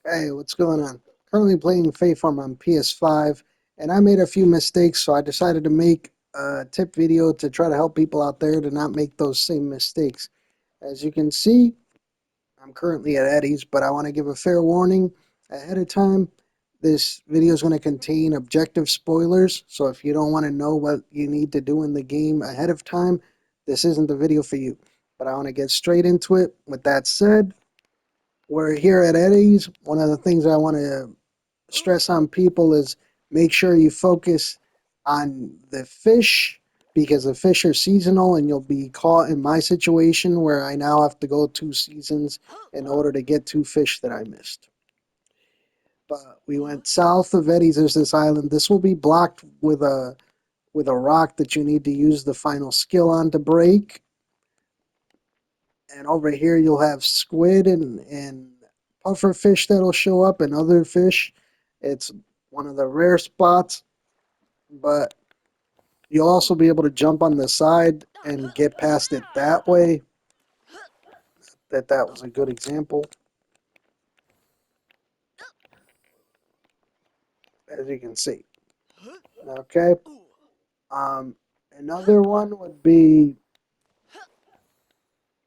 Hey, what's going on? Currently playing Fae Farm on PS5, and I made a few mistakes, so I decided to make a tip video to try to help people out there to not make those same mistakes. As you can see, I'm currently at Eddie's, but I want to give a fair warning ahead of time. This video is going to contain objective spoilers, so if you don't want to know what you need to do in the game ahead of time, this isn't the video for you. But I want to get straight into it. With that said, we're here at Eddie's. One of the things I want to stress on people is make sure you focus on the fish because the fish are seasonal and you'll be caught in my situation where I now have to go 2 seasons in order to get 2 fish that I missed. But we went south of Eddie's. There's this island. This will be blocked with a rock that you need to use the final skill on to break. And over here you'll have squid and puffer fish that'll show up and other fish. It's one of the rare spots, but you'll also be able to jump on the side and get past it that way. That was a good example, as you can see. Okay. Um, Another one would be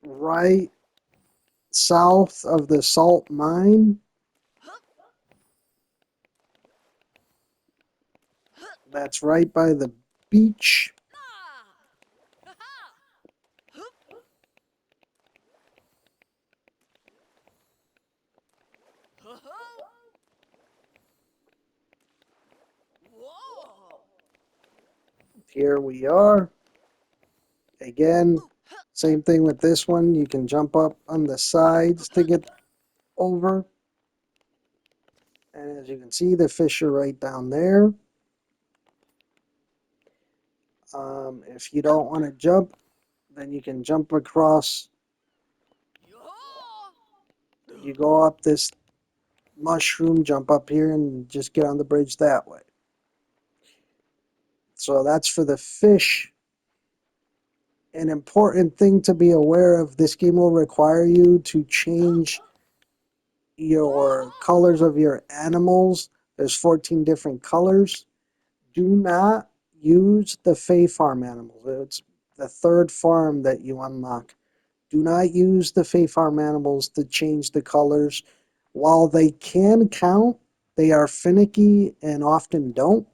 right south of the salt mine. That's right by the beach. Here we are. Again, same thing with this one. You can jump up on the sides to get over. And as you can see, the fish are right down there. If you don't want to jump, then you can jump across. You go up this mushroom, jump up here, and just get on the bridge that way. So that's for the fish. An important thing to be aware of, this game will require you to change your colors of your animals. There's 14 different colors. Do not use the Fae Farm animals. It's the third farm that you unlock. Do not use the Fae Farm animals to change the colors. While they can count, they are finicky and often don't.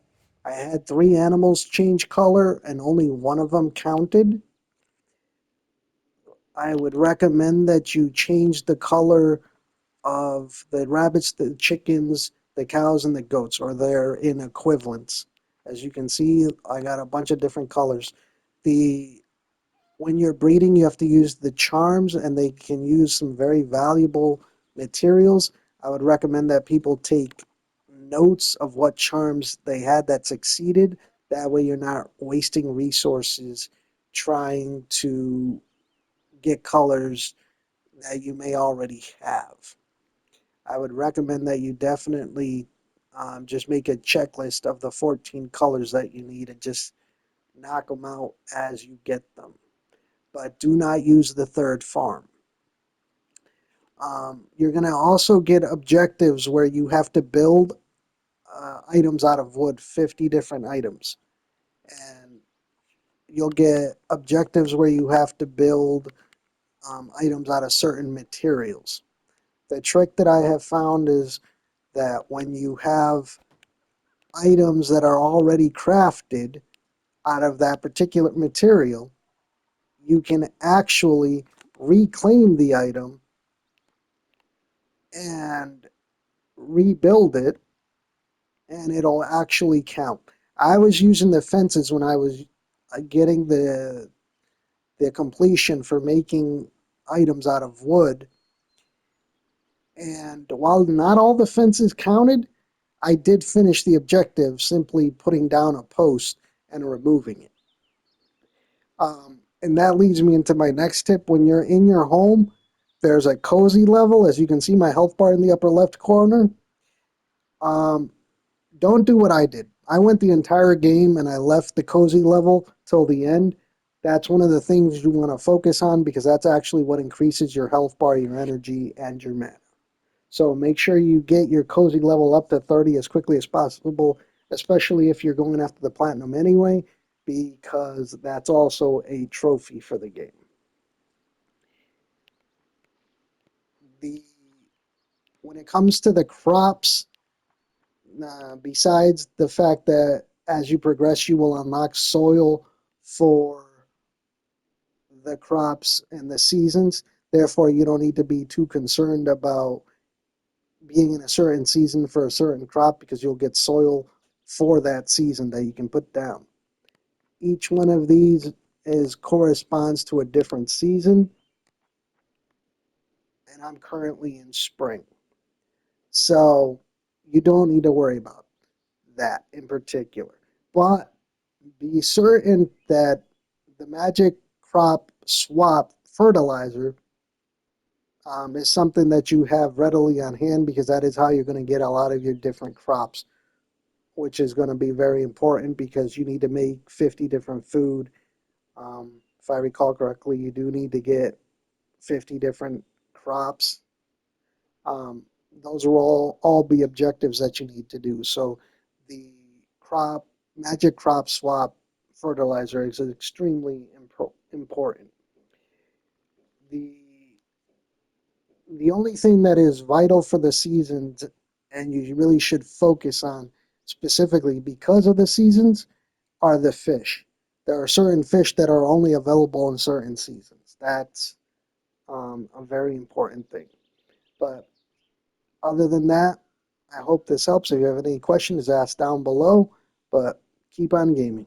I had 3 animals change color and only one of them counted. I would recommend that you change the color of the rabbits, the chickens, the cows, and the goats, or they're in equivalents. As you can see, I got a bunch of different colors. The When you're breeding, you have to use the charms, and they can use some very valuable materials. I would recommend that people take notes of what charms they had that succeeded. That way, you're not wasting resources trying to get colors that you may already have. I would recommend that you definitely just make a checklist of the 14 colors that you need and just knock them out as you get them. But do not use the third farm. You're going to also get objectives where you have to build items out of wood, 50 different items. And you'll get objectives where you have to build items out of certain materials. The trick that I have found is that when you have items that are already crafted out of that particular material, you can actually reclaim the item and rebuild it, and it'll actually count. I was using the fences when I was getting the completion for making items out of wood, and while not all the fences counted, I did finish the objective simply putting down a post and removing it. And that leads me into my next tip. When you're in your home, there's a cozy level. As you can see, my health bar in the upper left corner. Um, don't do what I did. I went the entire game and I left the cozy level till the end. That's one of the things you want to focus on because that's actually what increases your health bar, your energy, and your mana. So make sure you get your cozy level up to 30 as quickly as possible, especially if you're going after the platinum anyway, because that's also a trophy for the game. The When it comes to the crops, besides the fact that as you progress, you will unlock soil for the crops and the seasons. Therefore, you don't need to be too concerned about being in a certain season for a certain crop because you'll get soil for that season that you can put down. Each one of these is corresponds to a different season, and I'm currently in spring. So you don't need to worry about that in particular. But be certain that the magic crop swap fertilizer is something that you have readily on hand because that is how you're going to get a lot of your different crops, which is going to be very important because you need to make 50 different food. If I recall correctly, you do need to get 50 different crops. Um, those are all be objectives that you need to do. So the crop magic crop swap fertilizer is extremely important. The the only thing that is vital for the seasons and you really should focus on specifically because of the seasons are the fish. There are certain fish that are only available in certain seasons. That's a very important thing. But other than that, I hope this helps. If you have any questions, ask down below. But keep on gaming.